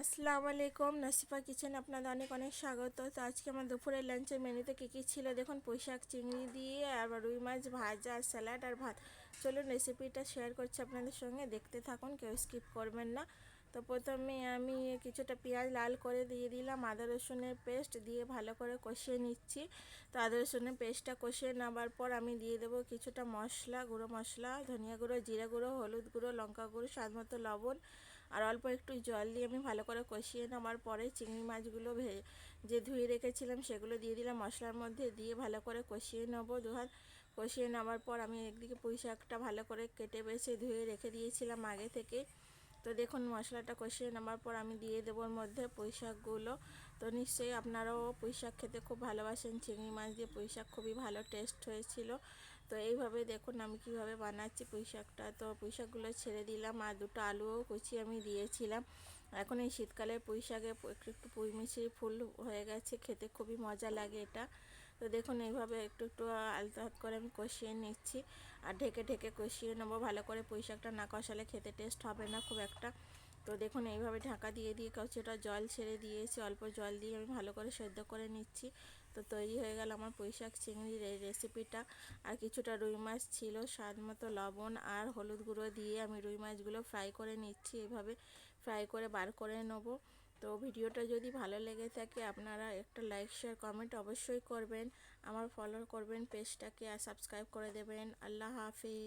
আসসালামু আলাইকুম, নাসিফা কিচেন আপনাদের অনেক অনেক স্বাগত। তো আজকে আমার দুপুরের লাঞ্চের মেনুতে কী ছিল দেখুন। পুঁইশাক চিংড়ি দিয়ে আর রুই মাছ ভাজা আর স্যালাড আর ভাত। চলুন রেসিপিটা শেয়ার করছি আপনাদের সঙ্গে, দেখতে থাকুন, কেউ স্কিপ করবেন না। তো প্রথমে আমি কিছুটা পেঁয়াজ লাল করে দিয়ে দিলাম, আদা রসুনের পেস্ট দিয়ে ভালো করে কষিয়ে নিচ্ছি। তো আদা রসুনের পেস্টটা কষিয়ে নেওয়ার পর আমি দিয়ে দেবো কিছুটা মশলা, গুঁড়ো মশলা, ধনিয়া গুঁড়ো, জিরা গুঁড়ো, হলুদ গুঁড়ো, লঙ্কা গুঁড়ো, স্বাদ মতো লবণ আর অল্প একটু জল দিয়ে আমি ভালো করে কষিয়ে নেওয়ার পরে চিংড়ি মাছগুলো যে ধুয়ে রেখেছিলাম সেগুলো দিয়ে দিলাম মশলার মধ্যে, দিয়ে ভালো করে কষিয়ে নেবো। দুহাত কষিয়ে নেওয়ার পর আমি একদিকে পুঁই শাকটা ভালো করে কেটে বেছে ধুয়ে রেখে দিয়েছিলাম আগে থেকে। তো দেখুন মশলাটা কষিয়ে নেওয়ার পর আমি দিয়ে দেবো ওর মধ্যে পুঁই শাকগুলো। তো নিশ্চয়ই আপনারাও পুঁই শাক খেতে খুব ভালোবাসেন, চিংড়ি মাছ দিয়ে পুঁই শাক খুবই ভালো টেস্ট হয়েছিল। তো এইভাবে দেখুন আমি কিভাবে বানাচ্ছি পুঁই শাকটা। তো পুঁই শাকগুলো ছেড়ে দিলাম আর দুটো আলুও কুচিয়ে আমি দিয়েছিলাম। এখন এই শীতকালে পুঁই শাকে একটু একটু পুঁই মিশিয়ে ফুল হয়ে গেছে, খেতে খুবই মজা লাগে এটা। তো দেখুন এইভাবে একটু একটু আলতো হাত করে আমি কষিয়ে নিচ্ছি আর ঢেকে ঢেকে কষিয়ে নেবো ভালো করে। পুঁই শাকটা না কষালে খেতে টেস্ট হবে না খুব একটা। তো দেখুন এইভাবে ঢাকা দিয়ে দিয়ে কিছুটা জল ছেড়ে দিয়েছি, অল্প জল দিয়ে আমি ভালো করে সেদ্ধ করে নিচ্ছি। তো তৈরি হয়ে গেল আমার পুঁই শাক চিংড়ির এই রেসিপিটা। আর কিছুটা রুই মাছ ছিল, স্বাদ মতো লবণ আর হলুদ গুঁড়ো দিয়ে আমি রুই মাছগুলো ফ্রাই করে নিচ্ছি, এভাবে ফ্রাই করে বার করে নেবো। তো ভিডিওটা যদি ভালো লেগে থাকে আপনারা একটা লাইক শেয়ার কমেন্ট অবশ্যই করবেন, আমার ফলো করবেন পেজটাকে আর সাবস্ক্রাইব করে দেবেন। আল্লাহ হাফিজ।